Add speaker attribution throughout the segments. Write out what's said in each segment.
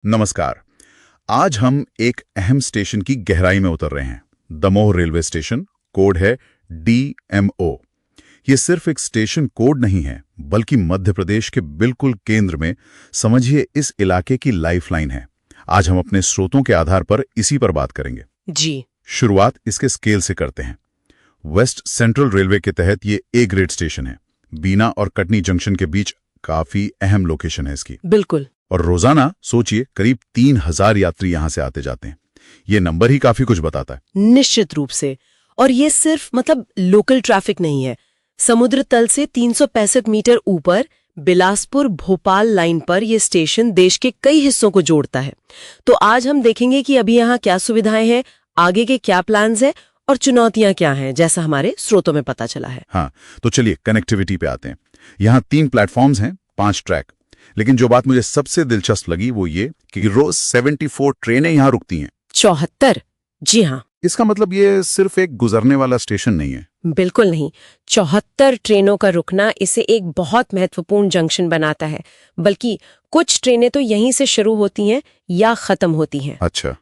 Speaker 1: नमस्कार। आज हम एक अहम स्टेशन की गहराई में उतर रहे हैं। दमोह रेलवे स्टेशन, कोड है DMO। ये सिर्फ एक स्टेशन कोड नहीं है, बल्कि मध्य प्रदेश के बिल्कुल केंद्र में, समझिए, इस इलाके की लाइफलाइन है। आज हम अपने स्रोतों के आधार पर इसी पर बात करेंगे
Speaker 2: जी।
Speaker 1: शुरुआत इसके स्केल से करते हैं। वेस्ट सेंट्रल रेलवे के तहत ये A ग्रेड स्टेशन है। बीना और कटनी जंक्शन के बीच काफी अहम लोकेशन है इसकी।
Speaker 2: बिल्कुल।
Speaker 1: और रोजाना सोचिए करीब 3000 यात्री यहां से आते जाते हैं। ये नंबर ही काफी कुछ बताता है।
Speaker 2: निश्चित रूप से। और ये सिर्फ लोकल ट्रैफिक नहीं है। समुद्र तल से 365 मीटर ऊपर बिलासपुर भोपाल लाइन पर यह स्टेशन देश के कई हिस्सों को जोड़ता है। तो आज हम देखेंगे कि अभी यहाँ क्या सुविधाएं हैं, आगे के क्या प्लान्स हैं और चुनौतियां क्या हैं, जैसा हमारे स्रोतों में पता चला है।
Speaker 1: हाँ, तो चलिए कनेक्टिविटी पे आते हैं। यहाँ 3 प्लेटफॉर्म्स हैं, 5 ट्रैक। लेकिन जो बात मुझे सबसे दिलचस्प लगी वो ये कि रोज 74 ट्रेनें यहाँ रुकती हैं।
Speaker 2: 74? जी हाँ।
Speaker 1: इसका मतलब ये सिर्फ एक गुजरने वाला स्टेशन नहीं है।
Speaker 2: बिल्कुल नहीं। 74 ट्रेनों का रुकना इसे एक बहुत महत्वपूर्ण जंक्शन बनाता है। बल्कि कुछ ट्रेनें तो यहीं से शुरू होती हैं या खत्म होती हैं।
Speaker 1: अच्छा,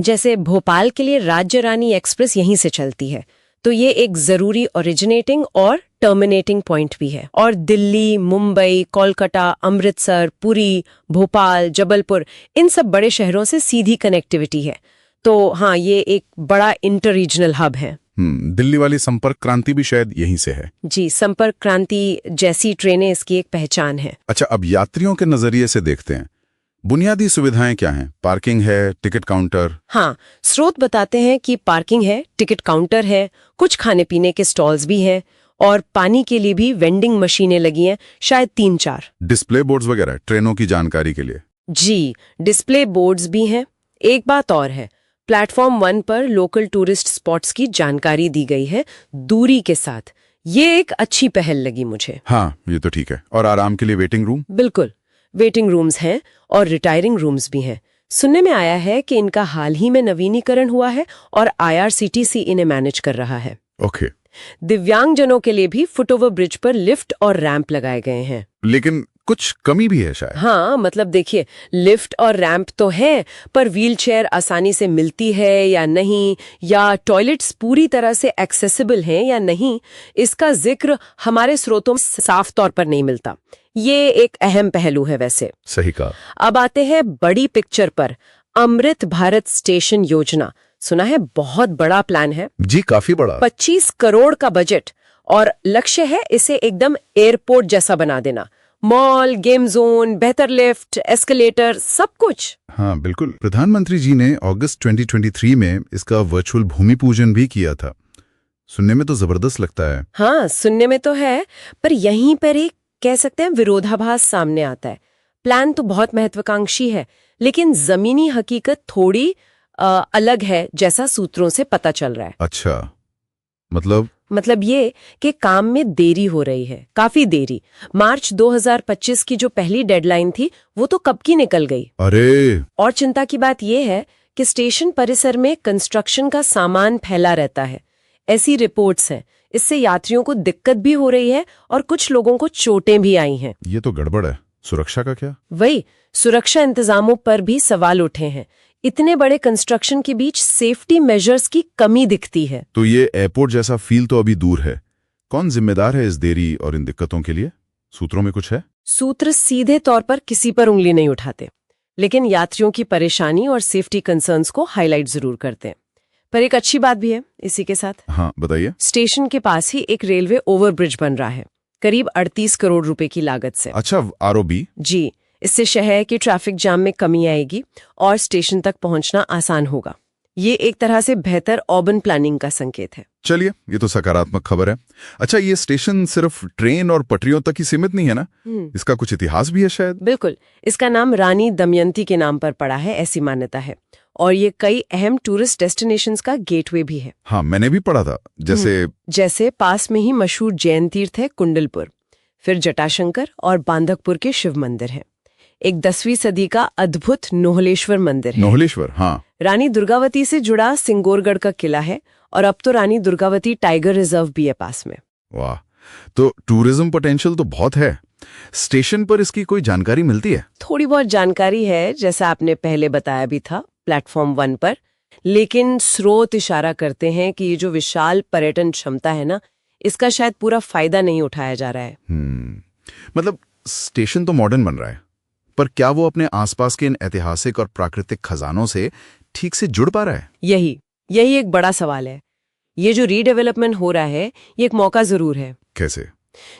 Speaker 1: जैसे
Speaker 2: भोपाल के लिए राज्य रानी एक्सप्रेस यहीं से चलती है, तो ये एक जरूरी ओरिजिनेटिंग और टर्मिनेटिंग पॉइंट भी है। और दिल्ली, मुंबई, कोलकाता, अमृतसर, पुरी, भोपाल, जबलपुर, इन सब बड़े शहरों से सीधी कनेक्टिविटी है। तो हाँ, ये एक बड़ा इंटर रीजनल हब है।
Speaker 1: दिल्ली वाली संपर्क क्रांति भी शायद यहीं से है।
Speaker 2: जी, संपर्क क्रांति जैसी ट्रेनें इसकी एक पहचान है।
Speaker 1: अच्छा, अब यात्रियों के नजरिए से देखते हैं। बुनियादी सुविधाएं क्या हैं? पार्किंग है, टिकट काउंटर?
Speaker 2: हाँ, स्रोत बताते हैं कि पार्किंग है, टिकट काउंटर है, कुछ खाने पीने के स्टॉल्स भी हैं और पानी के लिए भी वेंडिंग मशीनें लगी हैं, शायद 3-4।
Speaker 1: डिस्प्ले बोर्ड्स वगैरह ट्रेनों की जानकारी के लिए?
Speaker 2: जी, डिस्प्ले बोर्ड्स भी हैं। एक बात और है, प्लेटफॉर्म 1 पर लोकल टूरिस्ट स्पॉट्स की जानकारी दी गई है, दूरी के साथ। ये एक अच्छी पहल लगी मुझे।
Speaker 1: हाँ, ये तो ठीक है। और आराम के लिए वेटिंग रूम?
Speaker 2: बिल्कुल, वेटिंग रूम्स हैं और रिटायरिंग रूम्स भी हैं। सुनने में आया है कि इनका हाल ही में नवीनीकरण हुआ है और IRCTC इन्हें मैनेज कर रहा है।
Speaker 1: ओके।
Speaker 2: दिव्यांगजनों के लिए भी फुटओवर ब्रिज पर लिफ्ट और रैंप लगाए गए हैं।
Speaker 1: लेकिन कुछ कमी भी है शायद।
Speaker 2: हाँ, देखिए, लिफ्ट और रैंप तो है, पर व्हीलचेयर आसानी से मिलती है या नहीं, या टॉयलेट्स पूरी तरह से एक्सेसिबल हैं या नहीं, इसका जिक्र हमारे स्रोतों में साफ तौर पर नहीं मिलता। ये एक अहम पहलू है वैसे।
Speaker 1: सही कहा।
Speaker 2: अब आते हैं बड़ी पिक्चर पर। अमृत भारत स्टेशन योजना, सुना है बहुत बड़ा प्लान है।
Speaker 1: जी, काफी बड़ा।
Speaker 2: 25 करोड़ का बजट और लक्ष्य है इसे एकदम एयरपोर्ट जैसा बना देना। मॉल, गेम जोन, बेहतर लिफ्ट, एस्केलेटर, सब कुछ।
Speaker 1: हाँ, बिल्कुल। प्रधानमंत्री जी ने अगस्त 2023 में इसका वर्चुअल भूमि पूजन भी किया था। सुनने में तो जबरदस्त लगता है।
Speaker 2: हाँ, सुनने में तो है, पर यहीं पर एक कह सकते हैं विरोधाभास सामने आता है। प्लान तो बहुत महत्वाकांक्षी है, लेकिन जमीनी हकीकत थोड़ी अलग है, जैसा सूत्रों से पता चल रहा है।
Speaker 1: अच्छा, मतलब
Speaker 2: ये कि काम में देरी हो रही है, काफी देरी। मार्च 2025 की जो पहली डेडलाइन थी, वो तो कब की निकल गई।
Speaker 1: अरे!
Speaker 2: और चिंता की बात यह है कि स्टेशन परिसर में कंस्ट्रक्शन का सामान फैला रहता है। ऐसी रिपोर्ट्स हैं। इससे यात्रियों को दिक्कत भी हो रही है और कुछ लोगों को चोटें भी आई हैं।
Speaker 1: ये तो गड़बड़ है। सुरक्षा का क्या?
Speaker 2: वही, सुरक्षा इंतजामों पर भी सवाल उठे हैं। इतने बड़े कंस्ट्रक्शन के बीच सेफ्टी मेजर्स की कमी दिखती है।
Speaker 1: तो ये एयरपोर्ट जैसा फील तो अभी दूर है। कौन जिम्मेदार है इस देरी और इन दिक्कतों के लिए? सूत्रों में कुछ है?
Speaker 2: सूत्र सीधे तौर पर किसी पर उंगली नहीं उठाते, लेकिन यात्रियों की परेशानी और सेफ्टी कंसर्न्स को हाईलाइट जरूर करते हैं। पर एक अच्छी बात भी है इसी के साथ।
Speaker 1: हाँ, बताइए।
Speaker 2: स्टेशन के पास ही एक रेलवे ओवरब्रिज बन रहा है, करीब 38 करोड़ रुपए की लागत से।
Speaker 1: अच्छा, ROB?
Speaker 2: जी, इससे शहर के ट्रैफिक जाम में कमी आएगी और स्टेशन तक पहुंचना आसान होगा। ये एक तरह से बेहतर अर्बन प्लानिंग का संकेत है।
Speaker 1: चलिए, ये तो सकारात्मक खबर है। अच्छा, ये स्टेशन सिर्फ ट्रेन और पटरियों तक ही सीमित नहीं है ना? इसका कुछ इतिहास भी है शायद?
Speaker 2: बिल्कुल, इसका नाम रानी दमयंती के नाम पर पड़ा है, ऐसी मान्यता है। और ये कई अहम टूरिस्ट डेस्टिनेशंस का गेटवे भी है।
Speaker 1: हाँ, मैंने भी पढ़ा था।
Speaker 2: जैसे पास में ही मशहूर जैन तीर्थ है कुंडलपुर, फिर जटाशंकर और बांधकपुर के शिव मंदिर है। एक 10वीं सदी का अद्भुत नोहलेश्वर मंदिर है।
Speaker 1: नोहलेश्वर, हाँ।
Speaker 2: रानी दुर्गावती से जुड़ा सिंगोरगढ़ का किला है और अब तो रानी दुर्गावती टाइगर रिजर्व भी है पास में।
Speaker 1: वाह, तो टूरिज्म पोटेंशियल तो बहुत है। स्टेशन पर इसकी कोई जानकारी मिलती है?
Speaker 2: थोड़ी बहुत जानकारी है, जैसा आपने पहले बताया भी था प्लेटफॉर्म 1 पर, लेकिन स्रोत इशारा करते हैं कि ये जो विशाल पर्यटन क्षमता है ना, इसका शायद पूरा फायदा नहीं उठाया जा रहा है।
Speaker 1: मतलब स्टेशन तो मॉडर्न बन रहा है, पर क्या वो अपने आसपास के इन ऐतिहासिक और प्राकृतिक खजानों से ठीक से जुड़ पा रहा है?
Speaker 2: यही एक बड़ा सवाल है। ये जो रीडेवलपमेंट हो रहा है, ये एक मौका जरूर है।
Speaker 1: कैसे?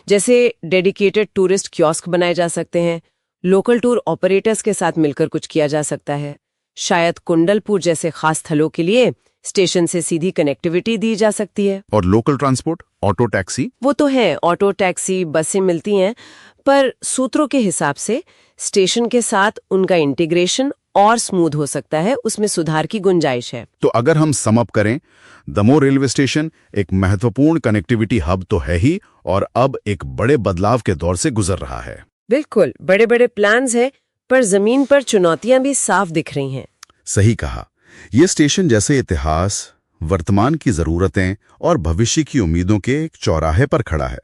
Speaker 2: जैसे डेडिकेटेड टूरिस्ट कियोस्क बनाए जा सकते हैं, लोकल टूर ऑपरेटर्स के साथ मिलकर कुछ किया जा सकता है, शायद कुंडलपुर जैसे खास स्थलों के लिए स्टेशन से सीधी कनेक्टिविटी दी जा सकती है।
Speaker 1: और लोकल ट्रांसपोर्ट, ऑटो टैक्सी?
Speaker 2: वो तो है, ऑटो टैक्सी, बसें मिलती हैं, पर सूत्रों के हिसाब से स्टेशन के साथ उनका इंटीग्रेशन और स्मूथ हो सकता है, उसमें सुधार की गुंजाइश है।
Speaker 1: तो अगर हम सम अप करें, दमोह रेलवे स्टेशन एक महत्वपूर्ण कनेक्टिविटी हब तो है ही, और अब एक बड़े बदलाव के दौर से गुजर रहा है।
Speaker 2: बिल्कुल, बड़े बड़े प्लान्स हैं, पर जमीन पर चुनौतियां भी साफ दिख रही हैं।
Speaker 1: सही कहा। ये स्टेशन जैसे इतिहास, वर्तमान की जरूरतें और भविष्य की उम्मीदों के एक चौराहे पर खड़ा है।